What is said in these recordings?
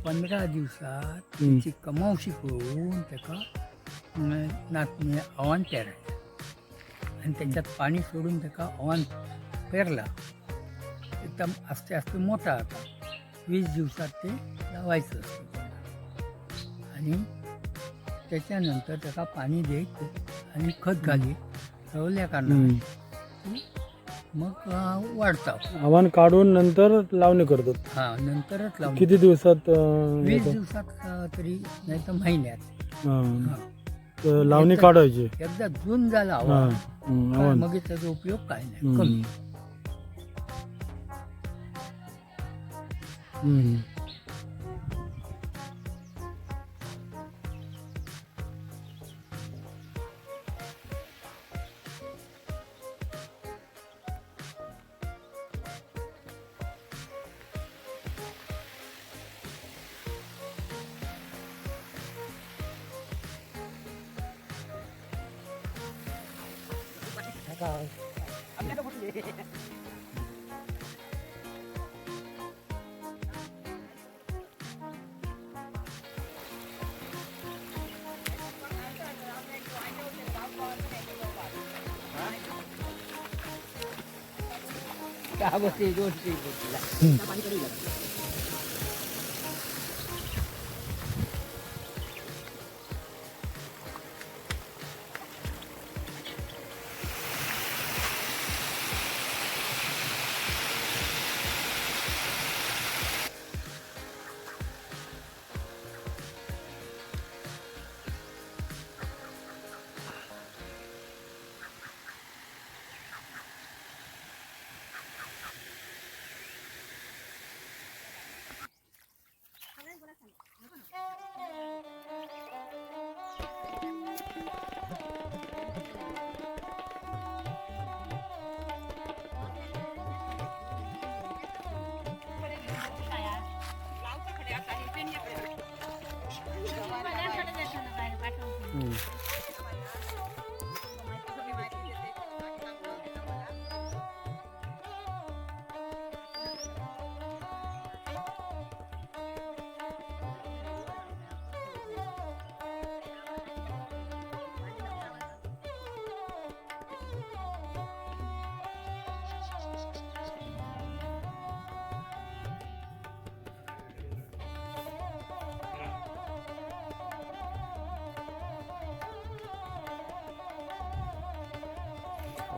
15 दिवसात हम्म. त्याची कमावशी करून त्याका नाचणे आव्हान पेरायचं आणि त्याच्यात पाणी सोडून त्याका आव्हान पेरला एकदम आस्ते आस्ते मोठा आता 20 दिवसात ते लावायचं असतं आणि त्याच्यानंतर त्याला पाणी द्यायचं आणि खत घाली रवल्या काढणार मग वाढता आव्हान काढून नंतर लावणी करतात. हा नंतरच लावून किती दिवसात 20 दिवसात तरी नाही तर महिन्यात हा. तर लावणी काढायची. एकदा जून झाला हा. आव्हान. मग त्याचा उपयोग काय नाही कमी. हम्म.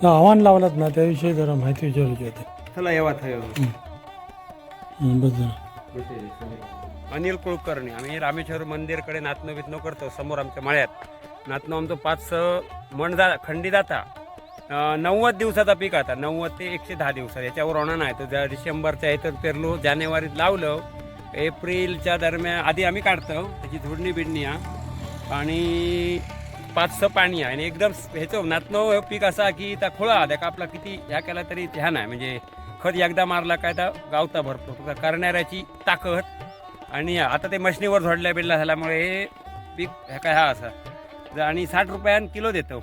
आव्हान लावलात ना त्याविषयी जरा माहिती विचारायची होती. चला येवा थयो बस जरा. अनिल कुलकर्णी. आम्ही रामेश्वर मंदिरकडे नातनो बितनो करतो समोर आमच्या मळ्यात. नातनो आमचं 5-6 मण खंडी जाता. 90 दिवसाचा पीक आता 90 ते 110 दिवसात याच्यावर होणार नाही. तर डिसेंबरच्या ह्याच्यात पेरलो, जानेवारीत लावलं, एप्रिलच्या दरम्यान आधी आम्ही काढतो त्याची झुडणी बिडणी आणि 5-6 पाणी आहे आणि एकदम ह्याचं नातनो पीक असा की त्या खोळा त्या आपला किती ह्या केला तरी ह्या नाही म्हणजे खत एकदा मारला काय तर गावता भरपूर करणाऱ्याची ताकद. आणि आता ते मशनीवर झोडल्या बिडला झाल्यामुळे हे पीक ह्या काय हा असा आणि 60 रुपयान किलो देतो.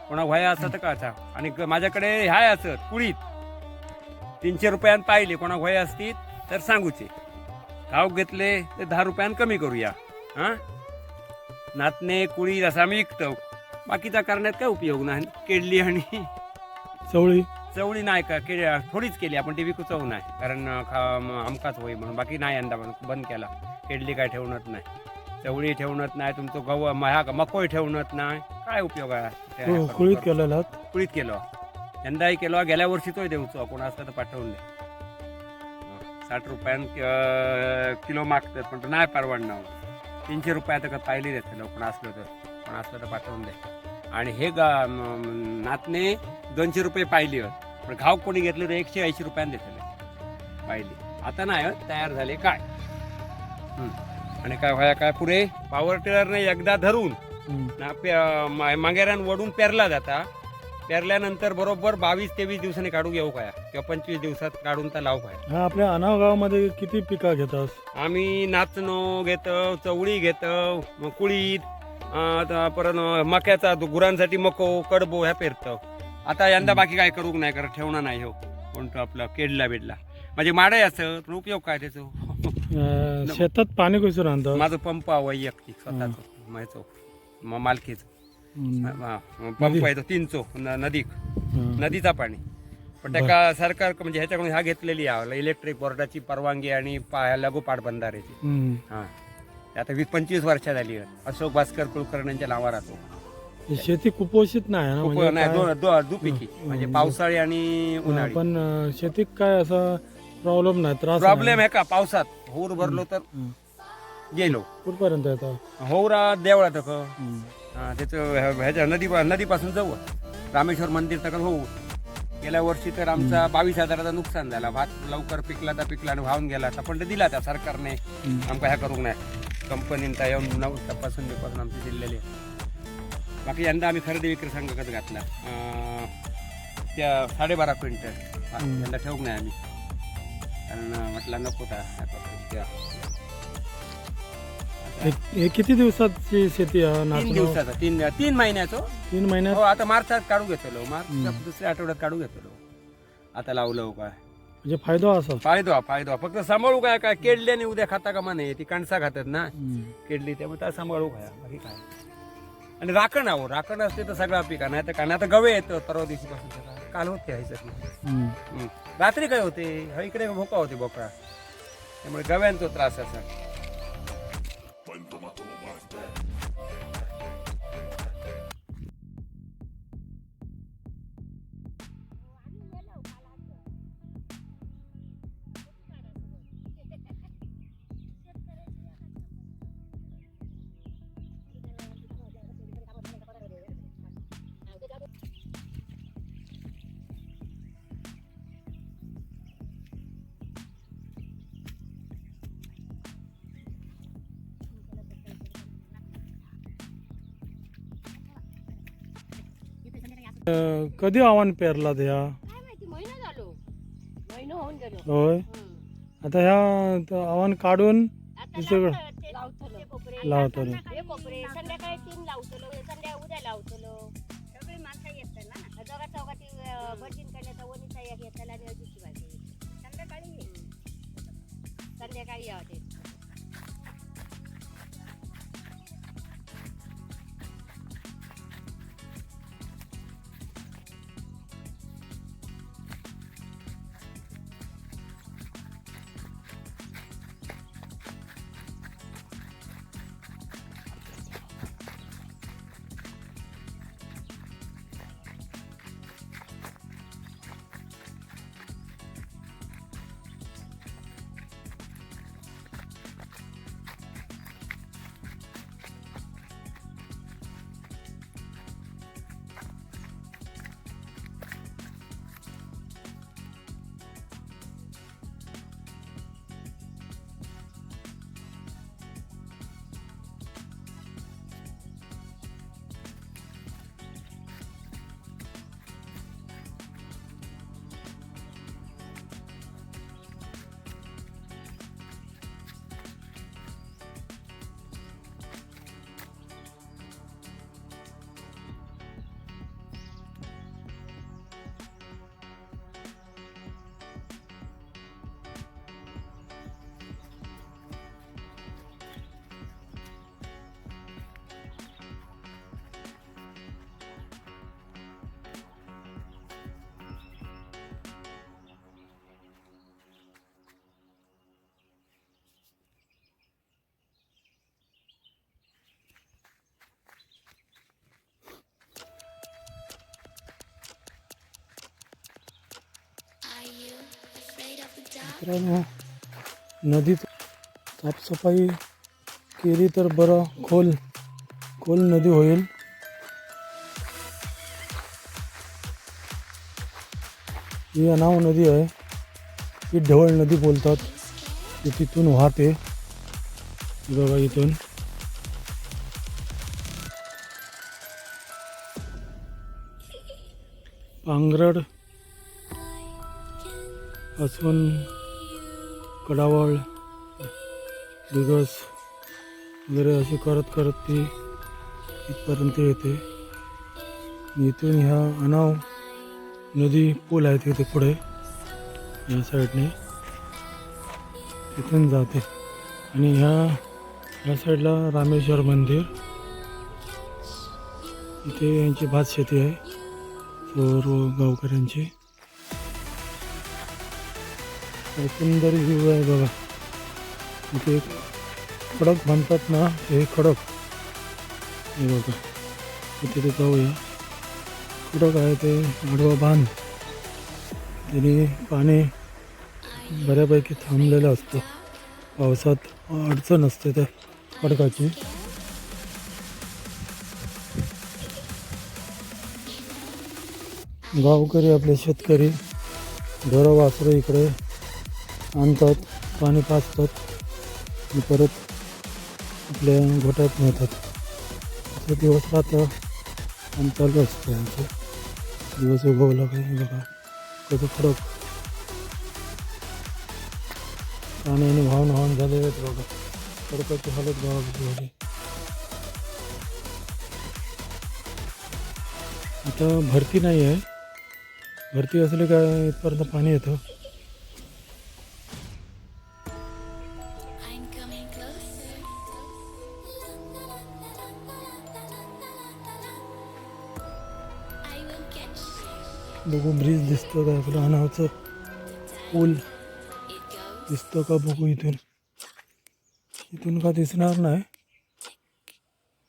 कोणा व्हाया असं तर काचा आणि माझ्याकडे ह्याय असत कुळीत 300 रुपयान पाहिले. कोणा व्हाय असतील तर सांगूचे. गाव घेतले ते 10 रुपयान कमी करूया. हां नातने कुळी असा आम्ही विकतो. बाकीचा करण्यात काय उपयोग नाही. केडली आणि चवळी चवळी नाही का थोडीच केली आपण, ती विकू चव नाही कारण आमकाच होई म्हणून. बाकी नाही यंदा बंद केला. केडली काय ठेवणत नाही, चवळी ठेवणत नाही, तुमचं गहू मकोई ठेवणत नाही. काय उपयोग आहे. कुळीत केलेला कुळीत केलो यंदाही केलो. गेल्या वर्षी तो देऊचो कोण असतं तर पाठवून दे. 60 रुपयान किलो मागतात पण नाही परवडणार. 300 रुपया तर पाहिली देत कोण असलं तर पाठवून दे. आणि हे नातने 200 रुपये पाहिली पण घाव कोणी घेतलं तर 180 रुपयाने देतले पाहिली. आता नाही तयार झाले काय. आणि काय व्हाया काय पुढे पॉवर टिलरने एकदा धरून मागेरान वडून पेरला जाता. पेरल्यानंतर बरोबर 22-23 दिवसांनी काढू घेऊ काय किंवा 25 दिवसात काढून तर लावू काय. हा आपल्या अनाव गावामध्ये किती पिका घेतात? आम्ही नाचणं घेतो, चवळी घेतो, मग कुळीत, परत मक्याचा गुरांसाठी मको कडबो ह्या पेरतो. आता यंदा बाकी काय करू नाही करत ठेवणार नाही हो कोणतं आपलं केडला बेडला म्हणजे माडे असं उपयोग काय त्याचं शेतात पाणी कसं आणतात? माझं पंप आहे वैयक्तिक स्वतःच माझं मालकीचं पंप आहे तो 300 नदीक नदीचा पाणी. पण त्या सरकार म्हणजे ह्याच्याकडून ह्या घेतलेली आहे इलेक्ट्रिक बोर्डाची परवानगी आणि लागोपाठ बंधाऱ्याची. हा आता 20-25 वर्ष झाली अशोक भास्कर कुलकर्ण्यांच्या नावा राहतो. शेती कुपोषित नाही ना? म्हणजे नाही दुपिकी म्हणजे पावसाळी आणि उन्हाळी. पण शेतीत काय असा प्रॉब्लेम नाही, त्रास प्रॉब्लेम आहे का पावसात होर भरलो तर गेलो कुठपर्यंत येतात? होरा देवळा तक त्याचं ह्याच्या नदीपासून जाऊ रामेश्वर मंदिर तक होऊ. गेल्या वर्षी तर आमचा 22,000चा नुकसान झाला. भात लवकर पिकला आणि वाहून गेला. पण ते दिला त्या सरकारने आमका ह्या करूक नाही. कंपनीन येऊन तपासून आमची दिलेली. बाकी यंदा आम्ही खरेदी विक्री संघात घातला त्या 12.5 क्विंटल. यंदा ठेवूक नाही आम्ही कारण म्हटलं नको त्या. हे किती दिवसाची शेती आहे? 3 दिवसाचा 3 महिन्याचं. 3 महिन्यात? हो आता मार्चात काढू घेतलो. मार्चच्या दुसऱ्या आठवड्यात काढू घेतलो. आता लावलं काय म्हणजे फायदा असा? फायदा फक्त सांभाळू काय केडल्याने उद्या खाता का म्हणे ती कणसा खातात ना केडली त्यामुळे त्या सांभाळू काय बाकी काय. आणि राखण असते तर सगळा पिका नाही तर काय. आता गवे येतं परवा दिवशी पासून काल होते ह्याच्यात. रात्री काय होते इकडे भोका होते बोकळा त्यामुळे गव्यांचा त्रास असा. कधी आव्हान पेरला त्या? काय माहिती महिना होऊन गेलो. होय. आता ह्या आव्हान काढून दुसरीकडे लावतलो. संध्याकाळी 3 लावतलो उद्या लावतलो. सगळी माणसं येतात ना चौघाती भटजीन करण्याचा वनीचा एक येताला आणि अजूची भाजी संध्याकाळी यावते. मित्रांनो, नदीत साफसफाई केली तर बरं खोल नदी होईल. ही अनाव नदी आहे. ही ढवळ नदी बोलतात. ती तिथून वाहते बघा इथून. पांगरड असून कडावळ दिगस वगैरे अशी करत ती इथपर्यंत येते. इथून ह्या अनाव नदी पूल आहे तिथे पुढे या साईडने इथून जाते. आणि ह्या साईडला रामेश्वर मंदिर, इथे यांची भात शेती आहे सर्व गावकऱ्यांची. काय सुंदर व्ह्यू आहे बघा. इथे खडक म्हणतात ना, हे खडक हे बघा. इथे ते जाऊया. खडक आहे ते आडवा बांध, त्याने पाणी बऱ्यापैकी थांबलेलं असतं. पावसात अडचण असते त्या खडकाची. गावकरी आपले शेतकरी ढोरं वासरं इकडे आणतात, पाणी पाजतात आणि परत आपल्या गोठ्यात नेतात. असं दिवस रात्र काम चालू असतं यांचं. दिवस उगवला काही बघा कसं खडक पाण्याने वाहून झालेले आहेत बघा. खडकाची हालत गावाची झाली. आता भरती नाही आहे. भरती असली काय इथपर्यंत पाणी येतं. बघू ब्रिज दिसतो का आपलं अनावचं पूल दिसतो का बघू. इथून का दिसणार नाही.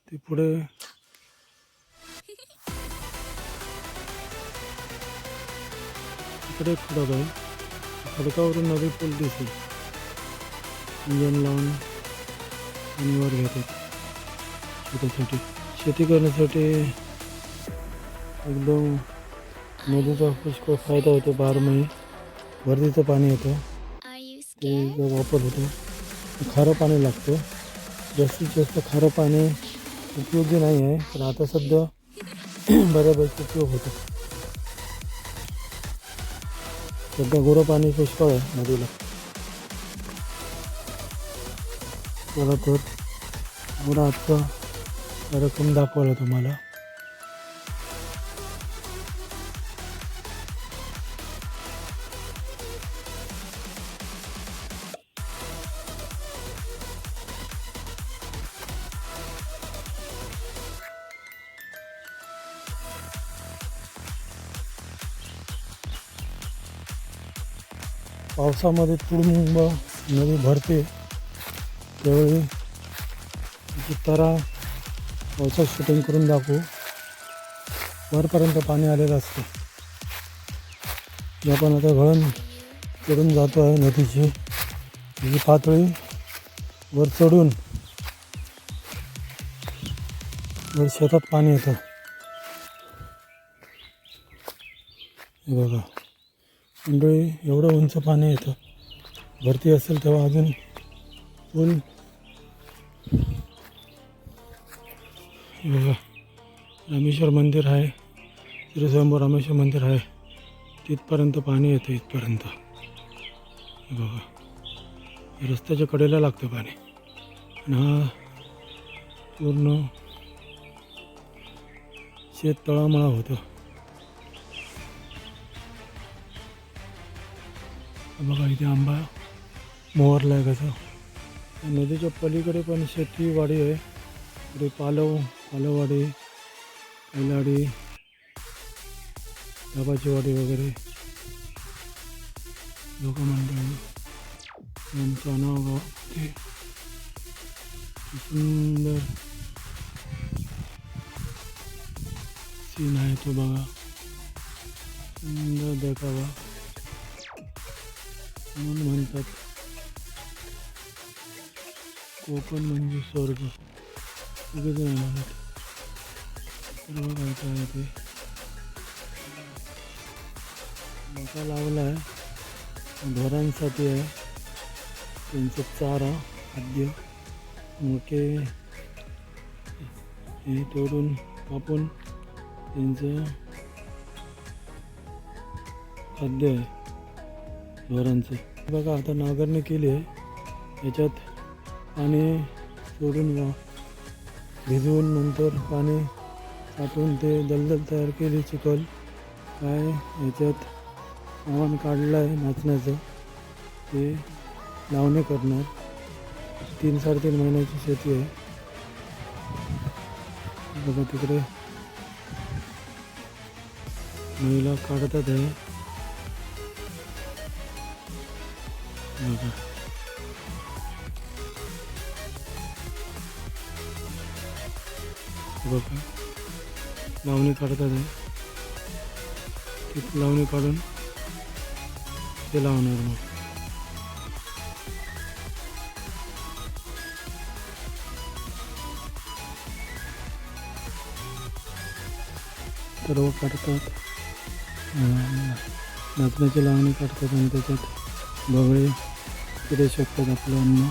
ते पुढे इकडे खडक आहे. खडकावरून नदी पूल दिसेल. इंजन लावून आणि वर घेतात शेतीसाठी. शेती करण्यासाठी एकदम नदीचा पुष्कळ फायदा होतो. 12 महिने भरतीचं पाणी येतं, ते वापर होतो. खारं पाणी लागतं. जास्तीत जास्त खारं पाणी उपयोगी नाही आहे, पण आता सध्या बऱ्यापैकी उपयोग होतो. सध्या गोरं पाणी पुष्कळ आहे नदीला. चला तर एवढा आजचा कार्यक्रम दाखवला तुम्हाला. पावसामध्ये तुडुंब नदी भरते त्यावेळी तारा पावसात शूटिंग करून दाखवू. वरपर्यंत पाणी आलेलं असतं. आपण आता घळण चढून जातो आहे नदीची. ही पातळी वर चढून वर शेतात पाणी येतं. हे बघा मंडळी, एवढं उंच पाणी येतं. भरती असेल तेव्हा अजून पूल बघा. रामेश्वर मंदिर आहे, श्री स्वयंभू रामेश्वर मंदिर आहे, तिथपर्यंत पाणी येतं. इथपर्यंत हे बघा. रस्त्याच्या कडेला लागतं पाणी. आणि हा पूर्ण शेत तळामळा होतं. बघा इथे आंबा मोहरला आहे कसं. नदीच्या पलीकडे पण शेतीवाडी आहे. इकडे पालववाडी, कैलाडी, डाबाची वाडी वगैरे लोक मंडळी यांचं नाव गाव. ते सुंदर सीन आहे तो बघा. सुंदर देखावा म्हणून म्हणतात कोकण म्हणजे स्वर्ग. उगीच नाही म्हणत. सर्व काय काय ते मका लावला आहे, ढोरांसाठी आहे. त्यांचं चारा खाद्य मके हे तोडून कापून त्यांचं खाद्य आहे ढोरांचं. बघा आता नांगरणी केली आहे. याच्यात पाणी सोडून भिजवून नंतर पाणी साठवून ते दलदल तयार केली. चिखल काय याच्यात आव्हान काढलं आहे नाचण्याचं. ते लावणी करणार. 3-3.5 महिन्याची शेती आहे. बघा तिकडे महिला काढतात आहे. बघा बघा लावणी काढतात आहे. ती लावणी काढून ते लावणार मग. सर्व काढतात. नाचण्याची लावणी काढतात आणि त्याच्यात बगळे किडे शकतात आपलं अन्न.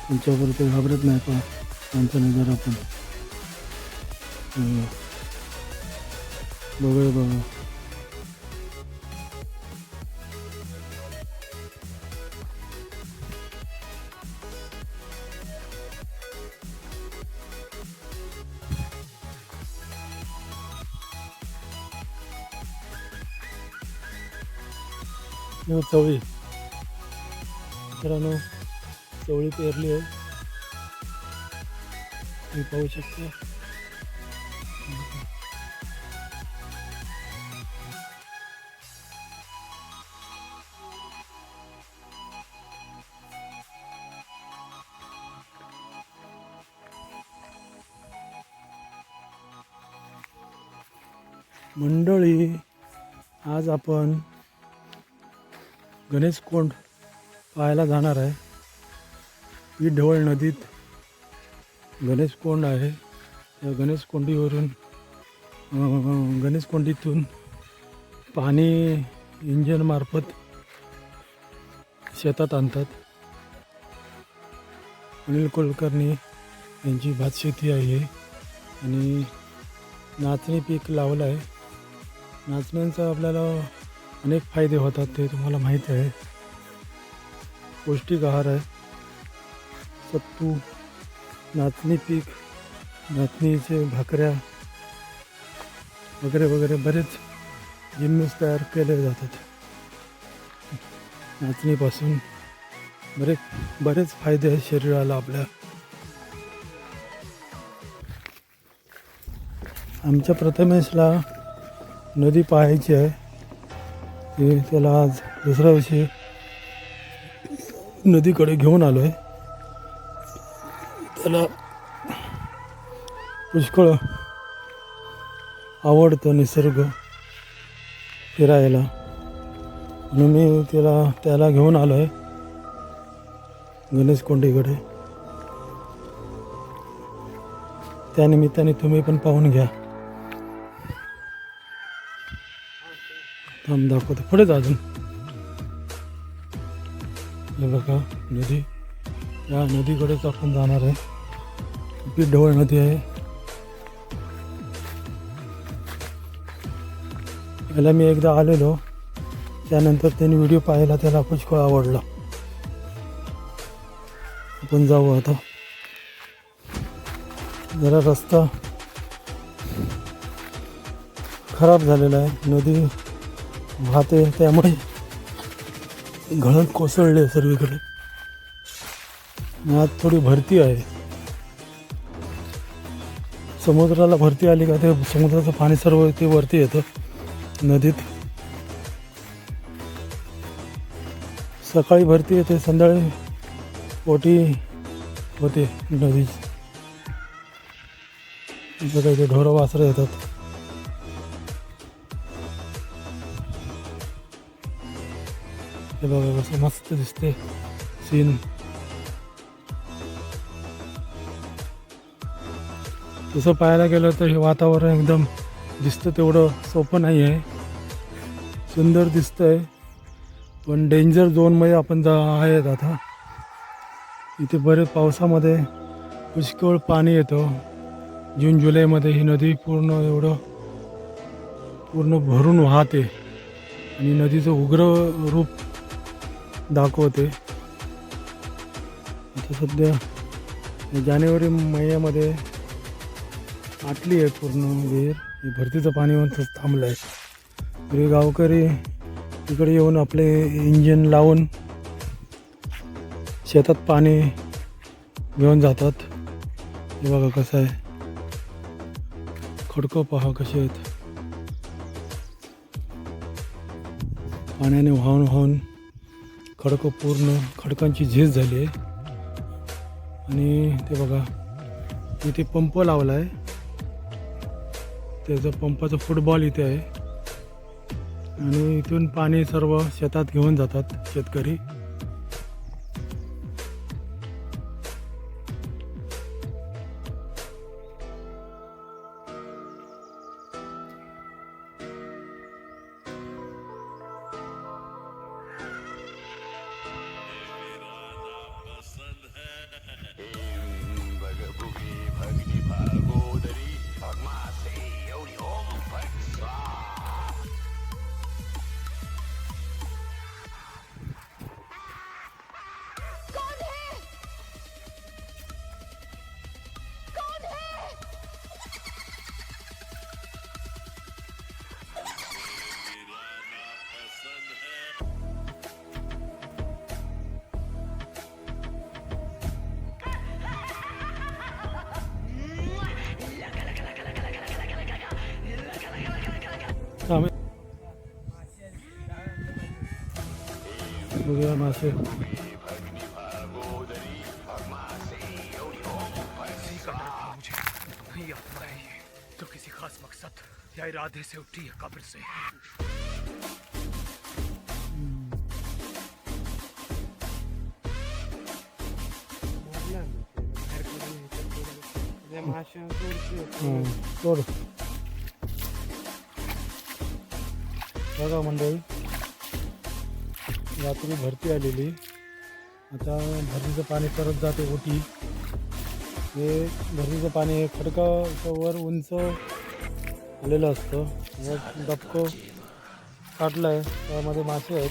त्यांच्यावर ते घाबरत नाही का माणसाने जर आपण बगळे बघा. चवळी मित्रांनो, चवळी पेरली आहे. तुम्ही पाहू शकता. मंडळी, आज आपण गणेशकोंड पाहायला जाणार आहे. ही ढवळ नदीत गणेशकोंड आहे. त्या गणेशकोंडीवरून गणेशकोंडीतून पाणी इंजिनमार्फत शेतात आणतात. अनिल कुलकर्णी यांची भातशेती आहे आणि नाचणी पीक लावलं आहे. नाचण्यांचा आपल्याला अनेक फायदे होतात, ते तुम्हाला माहीत आहे. पौष्टिक आहार आहे. सत्तू, नाचणी पीक, नाचणीचे भाकऱ्या वगैरे वगैरे बरेच जिन्नस तयार केले जातात. नाचणीपासून बरेच फायदे आहेत शरीराला आपल्या. आमच्या प्रथमेशला नदी पाहायची आहे. त्याला आज दुसऱ्या दिवशी नदीकडे घेऊन आलो आहे. त्याला पुष्कळ आवडतं निसर्ग फिरायला, म्हणून मी त्याला घेऊन आलो आहे गणेशकोंडीकडे. त्यानिमित्ताने तुम्ही पण पाहून घ्या. थांब दाखवतो पुढेच अजून. हे बघा नदी. या नदीकडेच आपण जाणार आहे. खूप ढवळ नदी आहे. याला मी एकदा आलेलो, त्यानंतर त्यांनी व्हिडिओ पाहायला त्याला पुष्कळ आवडला. आपण जाऊ आता. जरा रस्ता खराब झालेला आहे. नदी वाहते त्यामुळे घळत कोसळले सर्वीकडे. आज थोडी भरती आहे. समुद्राला भरती आली का ते समुद्राचं पाणी सर्व ते वरती येतं नदीत. सकाळी भरती येते, संध्याकाळी ओटी होते नदीची. बघा इथे ढोरं वासरं येतात. हे बघा कसं मस्त दिसते सीन. तसं पाहायला गेलं तर हे वातावरण एकदम दिसतं तेवढं सोपं नाही आहे. सुंदर दिसतंय पण डेंजर झोनमध्ये आपण आहेत आता. इथे बरेच पावसामध्ये पुष्कळ पाणी येतं. जून जुलैमध्ये ही नदी पूर्ण भरून वाहते आणि नदीचं उग्र रूप दाखवते. आता सध्या जानेवारी महिन्यामध्ये आटली आहे पूर्ण विहीर. भरतीचं पाणी येऊन थांबलं आहे. तरी गावकरी तिकडे येऊन आपले इंजिन लावून शेतात पाणी घेऊन जातात. हे बघा कसं आहे, खडकं पहा कसे आहेत, पाण्याने वाहून वाहून खडकं पूर्ण खडकांची झीज झाली आहे. आणि ते बघा इथे पंप लावला आहे, त्याचं पंपाचं फुटबॉल इथे आहे आणि इथून पाणी सर्व शेतात घेऊन जातात शेतकरी. बघूया मासे. ये आत्मा है ये तो किसी खास मकसद या इरादे से उठी है कब्र से. सोड. बघा मंडळी, रात्री भरती आलेली, आता भरतीचं पाणी परत जाते ओटी. हे भरतीचं पाणी हे खडकाच्या वर उंच आलेलं असतं. डबकं काढलं आहे, त्यामध्ये मासे आहेत,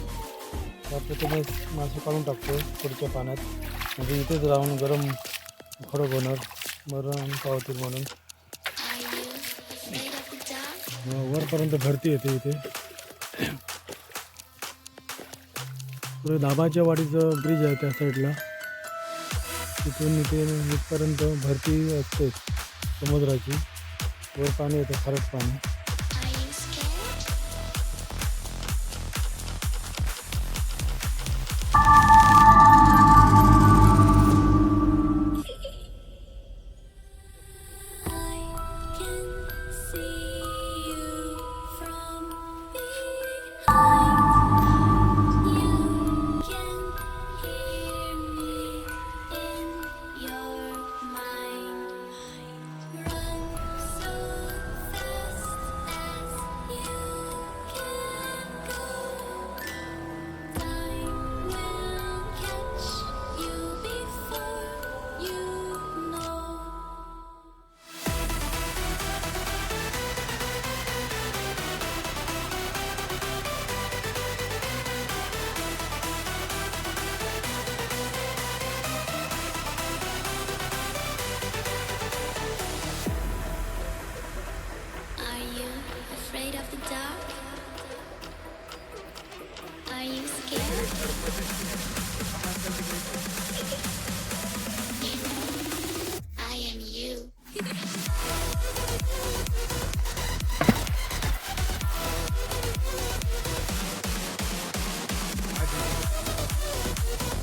त्याप्रमाणे मासे काढून टाकतो पुढच्या पाण्यात, म्हणजे इथेच राहून गरम खडक होणार, मरण पावतील म्हणून. वरपर्यंत भरती येते इथे. पुढे दाबाच्या वाडीचं ब्रिज आहे त्या साईडला, तिथून इथे इथपर्यंत भरती असते समुद्राची. वर पाणी येतं, खारट पाणी.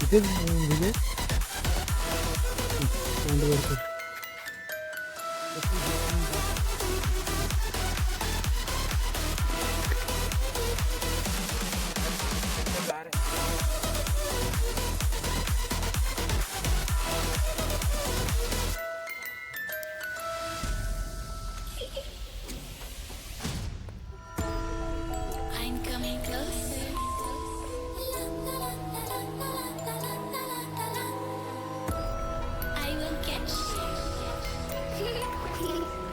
इथेच म्हणजे I'm coming closer. I will catch you.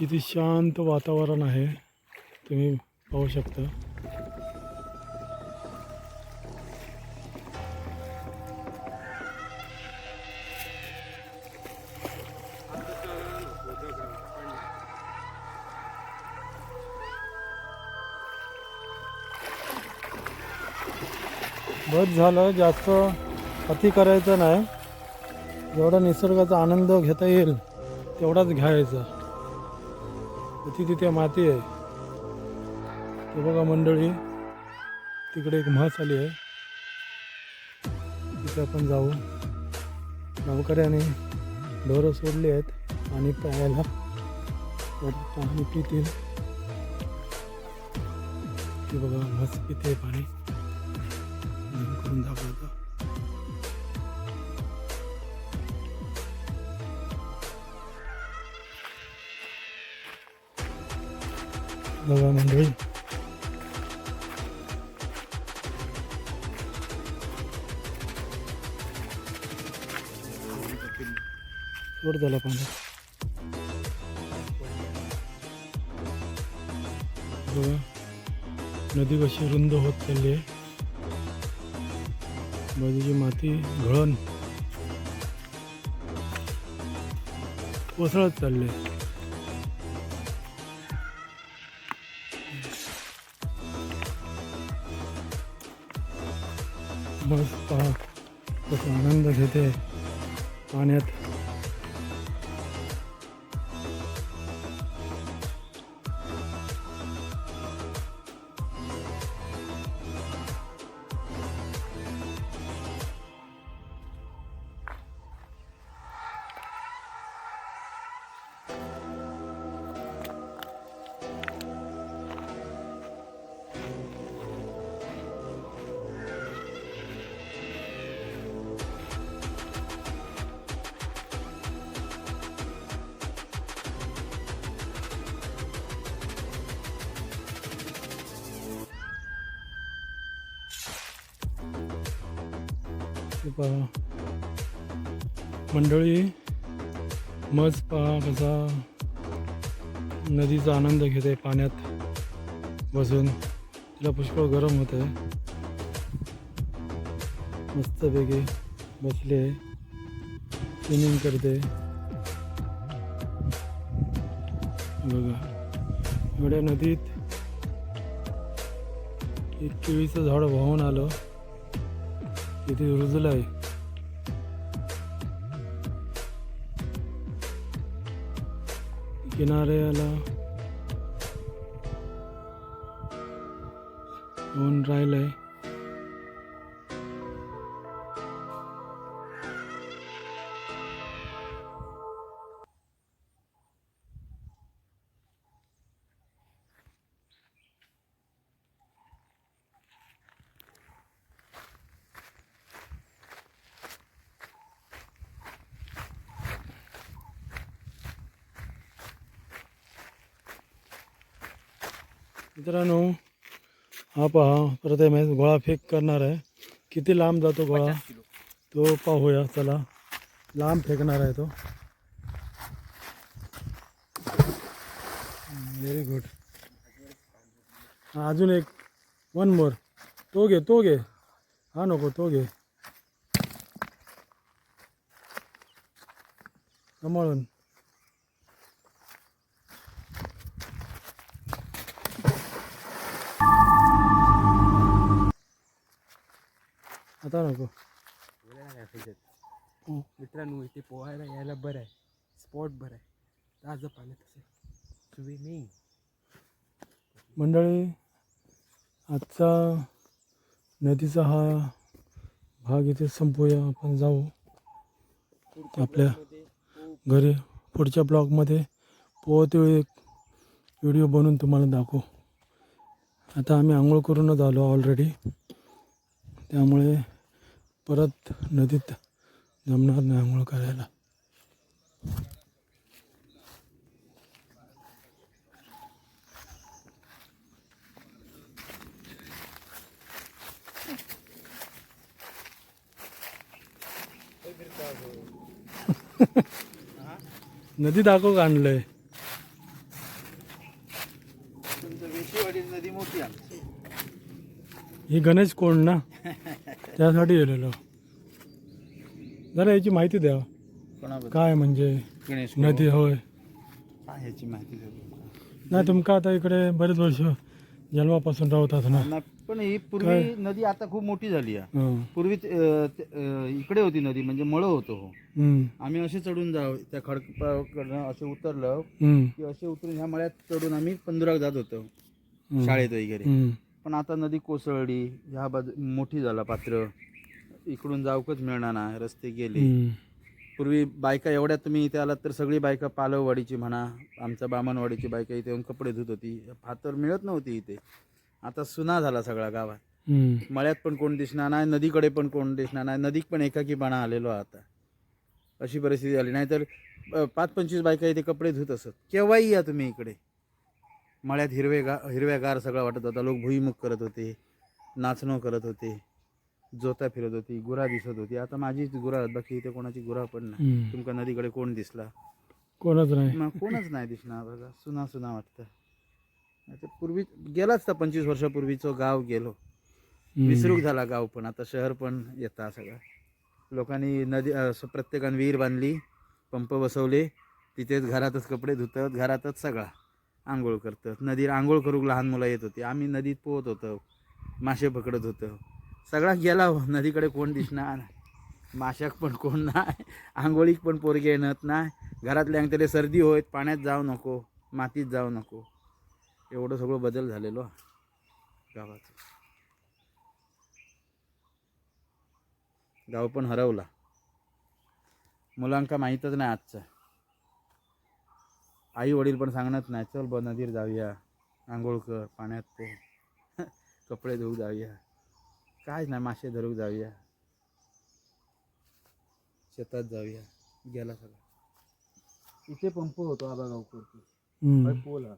किती शांत वातावरण आहे तुम्ही पाहू शकता. बस झालं, जास्त अति करायचं नाही. जेवढा निसर्गाचा आनंद घेता येईल तेवढाच घ्यायचा. अति तिथे माती आहे. ते बघा मंडळी, तिकडे एक म्हस आली आहे, तिथे आपण जाऊ. गावकऱ्याने ढोरं सोडली आहेत पाणी प्यायला, तर पाणी पितील. ते बघा म्हस पिते पाणी. करून दाखवतो. बघा मंडळी, सोड झाला पाणी. बघा नदी कशी रुंद होत चालली आहे. बाजूची माती घळण कोसळत चालले. मस्त पहा कसा आनंद घेते पाण्यात. पहा मंडळी, मज पहा कसा नदीचा आनंद घेते पाण्यात बसून. तिला पुष्कळ गरम होत आहे. मस्तपैकी बसले, स्विमिंग करते. बघा एवढ्या नदीत एक केळीचं झाड वाहून आलं, तिथे रुजलं आहे. किनाऱ्याला होऊन राहिलंय. मित्रांनो, हा पहा प्रथमेश गोळा फेक करणार आहे. किती लांब जातो गोळा तो पाहूया. चला, लांब फेकणार आहे तो. Very good. अजून एक, वन मोर. तो घे, तो घे. हा नको, तो घे सांभाळून. आता नको. मित्रांनो, इथे पोहायला यायला बरं आहे, स्पॉट बरं आहे, ताजं पाण्यात असेल स्विमिंग. मंडळी, आजचा नदीचा हा भाग इथे संपूया. आपण जाऊ आपल्या घरी. पुढच्या ब्लॉगमध्ये पोहते एक व्हिडिओ बनवून तुम्हाला दाखवू. आता आम्ही आंघोळ करूनच आलो ऑलरेडी, त्यामुळे परत नदीत जमणार नाही आंघोळ करायला. नदी दाखव का आणलंय. ही गणेश कोण ना त्यासाठी गेलेलो. जरा याची माहिती द्या काय म्हणजे गणेश नदी होय. काय ह्याची माहिती देऊ? नाही तुमका आता इकडे बरेच वर्ष जन्मापासून राहतात ना. पण ही पूर्वी नदी आता खूप मोठी झाली आहे. हं. पूर्वी इकडे होती नदी म्हणजे मळ होतो हो. हं. आम्ही असे चढून जाऊ त्या खडकाकडनं असे उतरलो हं. की असे उतरून ह्या मळ्यात चढून आम्ही पंधरा जात होतो हं. शाळेत वगैरे. हं. पण आता नदी कोसळली, ह्या बाजू मोठी झाला पात्र, इकडून जाऊकच मिळणार नाही, रस्ते गेले. हं. पूर्वी बायका एवढ्या तुम्ही इथे आलात तर सगळी बायका पालववाडीची म्हणा, आमच्या बामणवाडीची बायका इथे येऊन कपडे धुत होती. फातर मिळत नव्हती इथे. आता सुना झाला सगळा गावात. हं. मळ्यात पण कोण दिसणार नाही, नदीकडे पण कोण दिसणार नाही. नदीत पण एकाकीपणा आलेलो आहे आता. अशी परिस्थिती आली. नाहीतर 5-25 बायका इथे कपडे धुत असत. केव्हाही या तुम्ही इकडे. मळ्यात हिरव्यागार सगळं वाटत होता. लोक भुईमुग करत होते, नाचणं करत होते, जोता फिरत होती, गुरा दिसत होती. आता माझीच गुरा आहेत, बाकी इथे कोणाची गुरा पण नाही. हं. तुमका नदीकडे कोण दिसला? कोणच नाही. मग कोणच नाही दिसणार बघा. सुना सुना वाटतं. आता पूर्वी गेलाच तर 25 वर्षापूर्वीचं गाव गेलो. हं. विसरूक झाला गाव पण. आता शहर पण येतं सगळं. लोकांनी नदी प्रत्येकाने विहीर बांधली, पंप बसवले, तिथेच घरातच कपडे धुतात, घरातच सगळा आंघोळ करतात. नदीत आंघोळ करूक लहान मुलं येत होती. आम्ही नदीत पोहत होतो, मासे पकडत होतो. सगळा गेला हो. नदीकडे कोण दिसणार नाही. माशाक पण कोण नाही, आंघोळीक पण पोरगे येणत नाही. घरातल्या अंगतले सर्दी होत, पाण्यात जाऊ नको, मातीत जाऊ नको. एवढं सगळं बदल झालेलो गावाचं. गाव पण हरवला. मुलांका माहीतच नाही आजचं. आई वडील पण सांगणार नाही, चल ब नदीर जाऊया, आंघोळ कर, पाण्यात पो, कपडे धुवूक जाऊया, कायच नाही, मासे धरूक जाऊया, शेतात जाऊया. गेला सगळा. इथे पंप होतो आबा गावकरती. हं. हय पोल हा.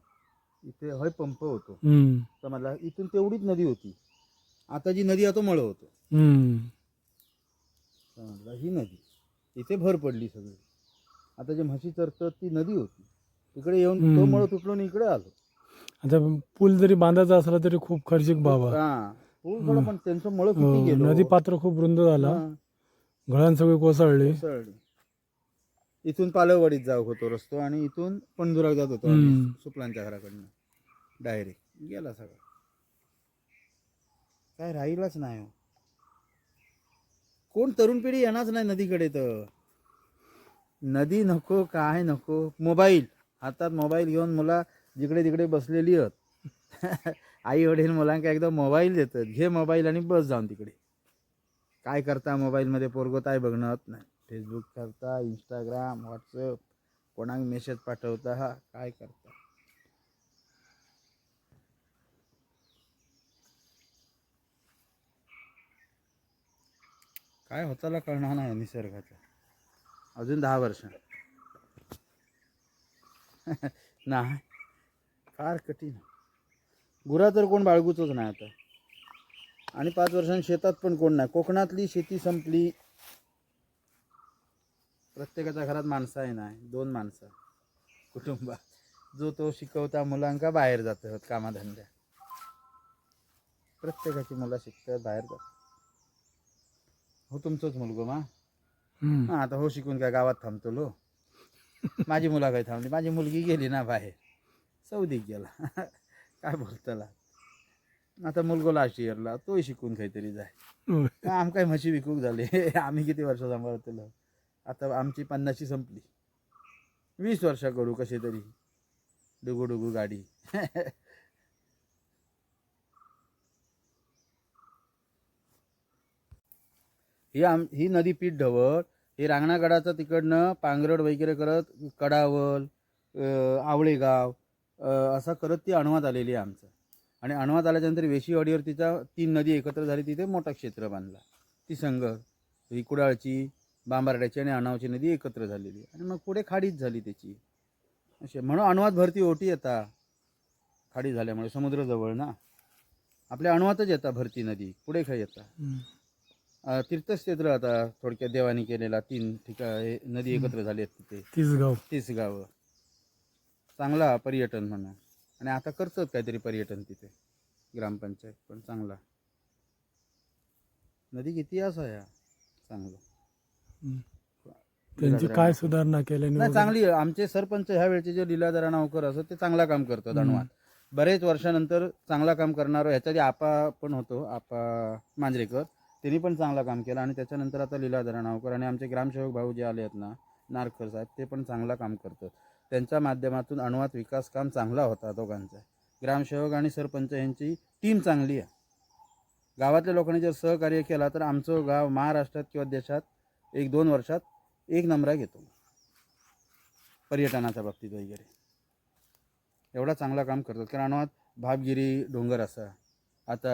इथे हय पंप होतो. हं. तर मला इथून तेवढीच नदी होती. आता जी नदी आहे तो मळ होतो. हं. समजला, ही नदी इथे भर पडली सगळी. आता जे म्हशी चरतात ती नदी होती. इकडे येऊन तो मळ तुटलो आणि इकडे आलो. आता पूल जरी बांधायचा असला तरी खूप खर्चिक बाबा. हा पूल थोडं, पण त्यांचं मळ किती गेलो. नदी पात्र खूप रुंद झाला, हा, घळण सगळी कोसळली. कोसळली. इथून पालववाडीत जाऊ होतो रस्तो आणि इथून पंढुराक जात होतो आम्ही सुपलांच्या घराकडनं. डायरेक्ट गेला सगळा. काय राहिलाच नाही हो. कोण तरुण पिढी येणारच नाही नदीकडे. तर नदी नको, काय नको. मोबाईल हातात, मोबाईल घेऊन मुला जिकडे तिकडे बसलेली आहेत. आई वडील मुलांना एकदा मोबाईल देतात, घे मोबाईल आणि बस जाऊन तिकडे. काय करता मोबाईलमध्ये पोरगो काय बघणं नाही. फेसबुक करता, इंस्टाग्राम, व्हॉट्सअप, कोणाक मेसेज पाठवता, हा काय करता. काय होताला कळणार नाही निसर्गाचा. अजून 10 वर्ष नाही, फार कठीण. गुरा तर कोण बाळगूचच नाही आता. आणि 5 वर्षांनी शेतात पण कोण नाही. कोकणातली शेती संपली. प्रत्येकाच्या घरात माणसं आहे नाही, 2 माणसं कुटुंबात. जो तो शिकवता मुलांका बाहेर जातात कामाधंद्या. प्रत्येकाची मुलं शिकतात, बाहेर जातात. हो तुमचंच मुलगो मा हा, आता हो शिकून काय गावात थांबतो लो. माझी मुला काय थांबली, माझी मुलगी गेली ना बाहेर, सौदीक गेला. काय बोलताला. आता मुलगो लास्ट इयरला, तोही शिकून काहीतरी जाय. आम काय म्हशी विकूक झाले. आम्ही किती वर्ष सांभाळतो. आता आमची 50ची संपली. 20 वर्ष करू कसे तरी डुगू गाडी. ही नदी पीठ ढवळ. हे रांगणागडाचं तिकडनं पांगरड वगैरे करत कडावल, आवळेगाव असा करत ती अणवात आलेली आहे आमचं. आणि अणवात आल्याच्यानंतर वेशीवाडीवर तिचा 3 नदी एकत्र झाली. तिथे मोठा क्षेत्र बांधला. ती संघ ही कुडाळची, बांबार्ड्याची आणि अणावची नदी एकत्र झालेली. आणि मग पुढे खाडीच झाली त्याची. असे म्हणून अणवात भरती ओटी येता. खाडी झाल्यामुळे समुद्र जवळ ना. आपल्या अणवातच येता भरती नदी, पुढे काय येता. तीर्थक्षेत्र आता थोडक्यात देवानी केलेला 3 ठिकाण नदी एकत्र झाली आहेत तिथे. 30 गावं. चांगला पर्यटन म्हणून. आणि आता करतात काहीतरी पर्यटन तिथे, ग्रामपंचायत पण चांगला. नदीक इतिहास आहे हा चांगला. त्यांची काय सुधारणा केल्याने नाही वगैरे? चांगली आहे. आमचे सरपंच ह्या वेळचे जे लीलाधर नावकर असं ते चांगला काम करतात अणवात. बरेच वर्षानंतर चांगला काम करणार. ह्याच्या आधी आपा पण होतो, आपा मांजरेकर, त्यांनी पण चांगला काम केलं. आणि त्याच्यानंतर आता लीलाधर नावकर आणि आमचे ग्रामसेवक भाऊ जे आले आहेत ना, नारकर साहेब, ते पण चांगला काम करतात. त्यांच्या माध्यमातून अणवात विकास काम चांगला होता दोघांचा. ग्रामसेवक आणि सरपंच यांची टीम चांगली आहे. गावातल्या लोकांनी जर सहकार्य केला तर आमचं गाव महाराष्ट्रात किंवा देशात 1-2 वर्षात 1 नंबरा घेतो पर्यटनाच्या बाबतीत वगैरे. एवढा चांगला काम करतात. कारण अणवात भाबगिरी डोंगर असा, आता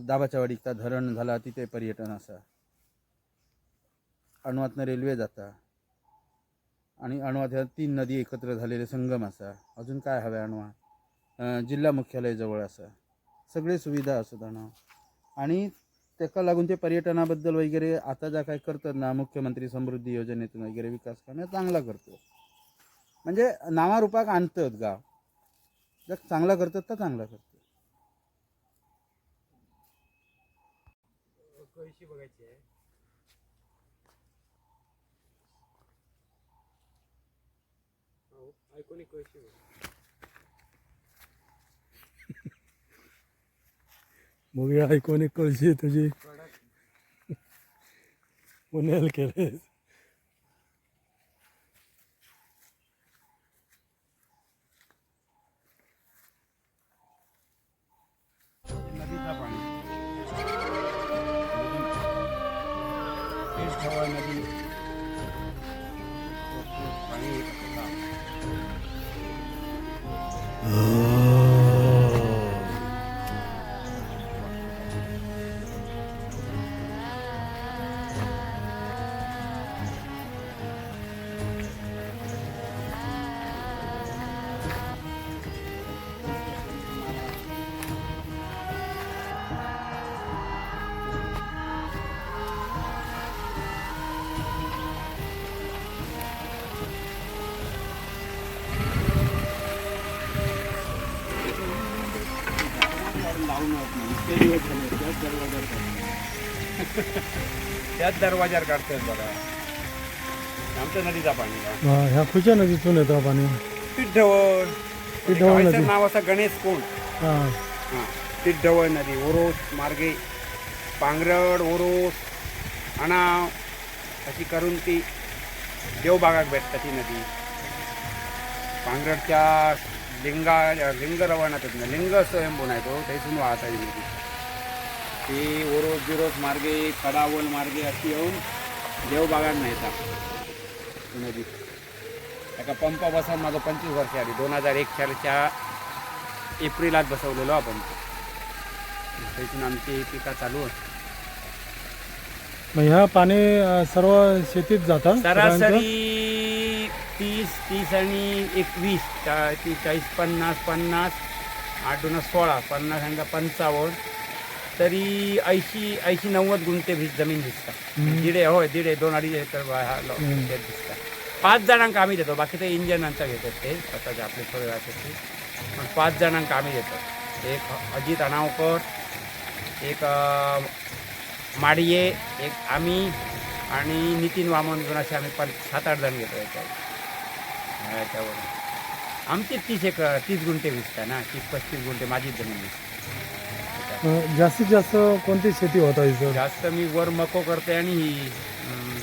दाबाच्यावाडीचा धरण झाला तिथे पर्यटन असा, अणवातनं रेल्वे जाता आणि अणवात ह्या 3 नदी एकत्र झालेले संगम असा. अजून काय हवं आहे अणवात? जिल्हा मुख्यालय जवळ असा, सगळे सुविधा असतात अणवात. आणि त्याका लागून ते पर्यटनाबद्दल वगैरे आता ज्या काय करतात ना, मुख्यमंत्री समृद्धी योजनेतून वगैरे विकास काम हे चांगला करतो. म्हणजे नावारूपाक आणतात गाव. जर चांगला करतात तर चांगला करतात. कळशी बघायची आहे. ऐकून कळशी बघ. बघूया ऐकून एक कळशी आहे तुझी पुण्याला केले. नदीचा पाणी पेठवळ नदी पाणी येत होतं. त्याच दरवाजावर काढतात बघा आमच्या नदीचा पाणी. ह्या कुठच्या नदीतून येतं पाणी? पिठढवळ. पिठढवळ नदी. नाव असं गणेश कोण. हां पिठढवळ नदी ओरोस मार्गे पांगरड ओरोस अणाव अशी करून ती देवबागाक भेटतात ती नदी. पांगरडच्या लिंग रवानातच ना लिंग स्वयंभून आहे तो त्यातून वाहत आहे नदी. ती ओरोस बिरोस मार्गे कडावल मार्गे अशी येऊन देवबागात येतात नदी. एका पंप बसवून माझं 25 वर्ष आली. 2001 सालच्या एप्रिलात बसवलेलो हा पंप. त्यातून आमची पिका चालू आहे. मग ह्या पाणी सर्व शेतीत जातं सरासरी 30 आणि 21 40 50 8 16 50 आणि 55 तरी 80-90 गुंठे जमीन दिसतात. दीड 2-2.5 एकर दिसतात. 5 जणांक आम्ही देतो. बाकी ते इंजनांचा घेतात ते स्वतःचे आपले थोडे असतात. पण 5 जणांक आम्ही देतो. एक अजित अनावकर, एक माडिये, एक आम्ही आणि नितीन वामन असे आम्ही 7-8 जण घेतो याच्यावर. आमचे 30 गुंठे दिसतात ना. 30-35 गुंठे माझीच जमीन दिसते. जास्तीत जास्त कोणती शेती होता इथं? जास्त मी वर मको करते आणि ही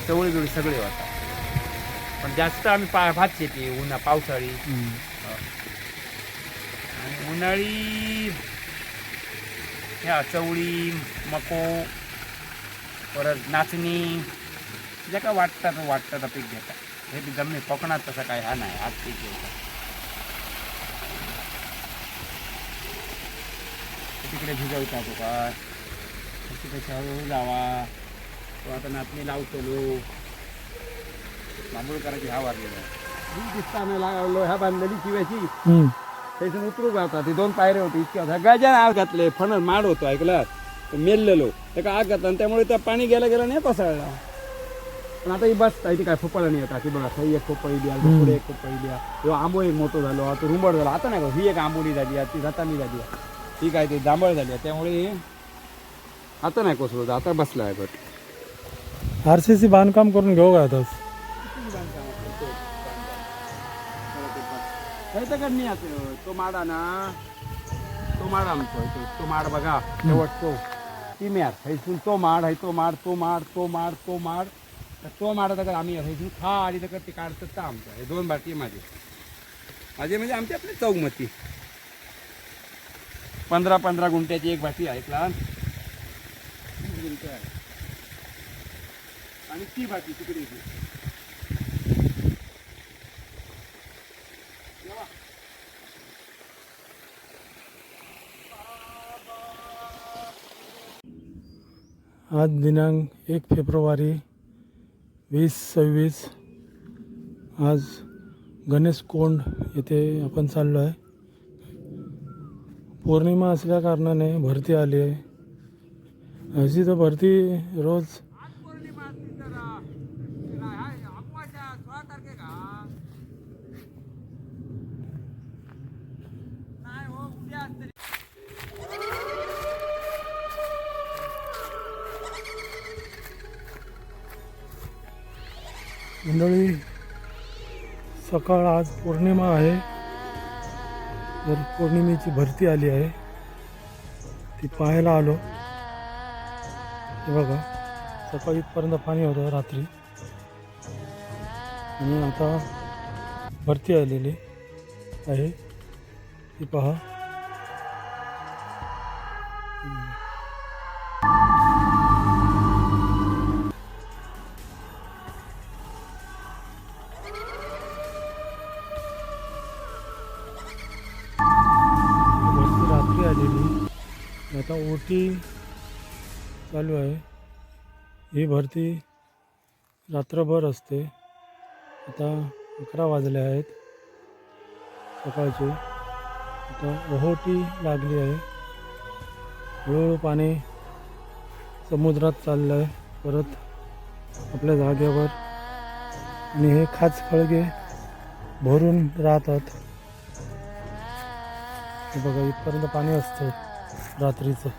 चवळी बिवळी सगळे होता. पण जास्त आम्ही भात शेती पावसाळी आणि उन्हाळी ह्या चवळी मको परत नाचणी ज्या काय वाटतात पीक घेतात. हे जमीन कोकणात तसं काय हा नाही. आज पीक घेतात तिकडे भिजवतात तो काय तिकडे हळूहळू जावा. तो आता नाचणी लावतो बांबोळकरांची हा वारलेला दिसताना लागलो ह्या बांधलेली शिव्याची त्यातून उतरू गावतात. ते 2 पायरे होते इतक्या सगळ्याच्या आग घातले. फणस माड होतो ऐकला मेललेलो त्या आग घातला आणि त्यामुळे त्या पाणी गेला नाही पसळला. पण आता ही बस ती काय फोपाळा नाही येतात. ती बघा सही एक फोपाळी द्या पुढे एक फोपाळी द्या. किंवा आंबो एक मोठं झालो आता रुंबड झाला. आता नाही ही एक आंबोली झाली ती जातानी झाली. ही काय ते जांभळ झाली. त्यामुळे आता नाही कोसळत, आता बसला आहे गट. RCC बांधकाम करून घेऊ का आताच? तो माडा ना, तो माड आमचो तो माड बघा शेवटतो ती म्यार हैसून तो माड है, तो माड तो माड तो माड तो माड तो माड तर आम्ही हैसून खाली तर ते काढतात तर आमचं हे 2 बाटी माझे म्हणजे आमची आपली चौमती 15 गुंठ्याची एक बाटी आहे लहान, 20 गुंठे आहे आणि ती बाटी तिकडे येते. आज दिनांक 1 फेब्रुवारी 2026. आज गणेशकोंड येथे आपण चाललो आहे. पौर्णिमा असल्या कारणाने भरती आली आहे. अशी तर भरती रोज मंडळी सकाळ आज पौर्णिमा आहे, तर पौर्णिमेची भरती आली आहे ती पाहायला आलो. हे बघा सकाळी इथपर्यंत पाणी होतं रात्री आणि आता भरती आलेली आहे ती पहा. रात्री आलेली आता ओटी चालू आहे. ही भरती रात्रभर असते. आता 11 वाजले आहेत सकाळचे. आता ओहोटी लागली आहे. हळूहळू पाणी समुद्रात चाललं आहे परत आपल्या जागेवर आणि हे खाच खळगे भरून राहतात. हे बघा इथपर्यंत पाणी असतं रात्रीचं.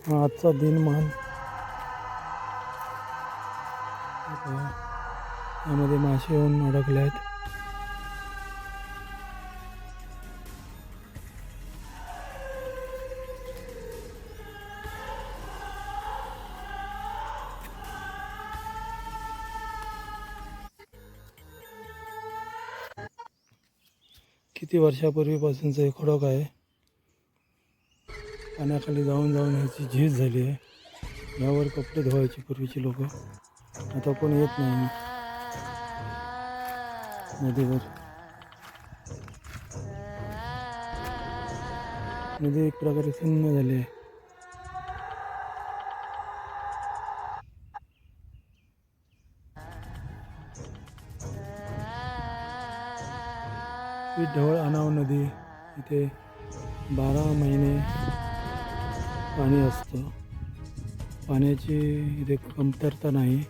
हा आजचा दिनमान. यामध्ये मासे येऊन अडकले आहेत. किती वर्षापूर्वीपासूनचं हे खडक आहे. पाण्याखाली जाऊन जाऊन ह्याची झीज झाली आहे. यावर कपडे धुवायची पूर्वीची लोक. आता कोण येत नाही नदीवर. नदी एक प्रकारे शून्य झाली आहे. ही ढवळ आनाव नदी. इथे 12 महिने पाणी असतं. पाण्याची इथे कमतरता नाही.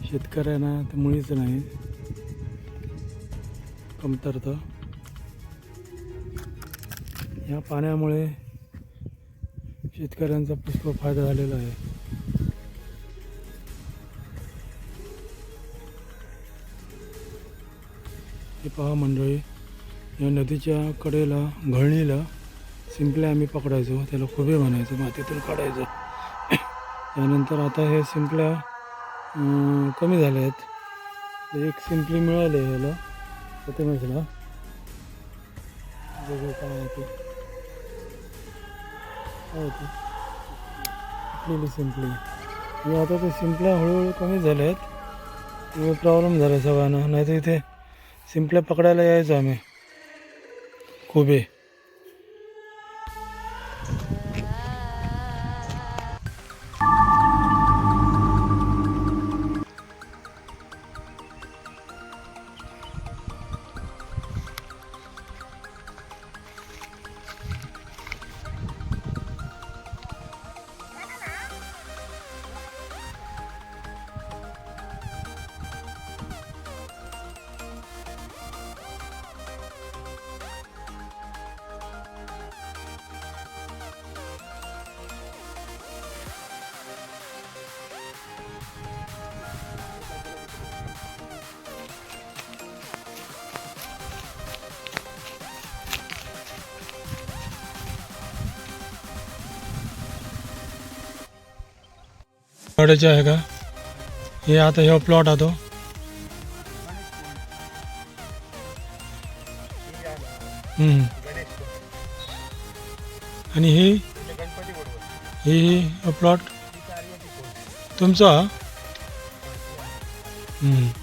शेतकऱ्यांना तर मुळीच नाही कमतरता. या पाण्यामुळे शेतकऱ्यांचा पुष्कळ फायदा झालेला आहे. हे पहा मंडळी, या नदीच्या कडेला घळणीला शिंपल्या आम्ही पकडायचो. त्याला खुबे म्हणायचो, मातीतून काढायचो. त्यानंतर आता हे शिंपल्या कमी झाल्या आहेत. तर एक शिंपली मिळाली आहे ह्याला प्रतिमेशला. काय होती पिकलेली शिंपली. आणि आता ते शिंपल्या हळूहळू कमी झाल्या आहेत. प्रॉब्लेम झाला सगळ्यांना. नाही तर इथे शिंपल्या पकडायला यायचो आम्ही खुबे. वाड्याचे आहे का? हे आता हे प्लॉट आहे तो. हम्म. आणि ही प्लॉट तुमचा. हम्म.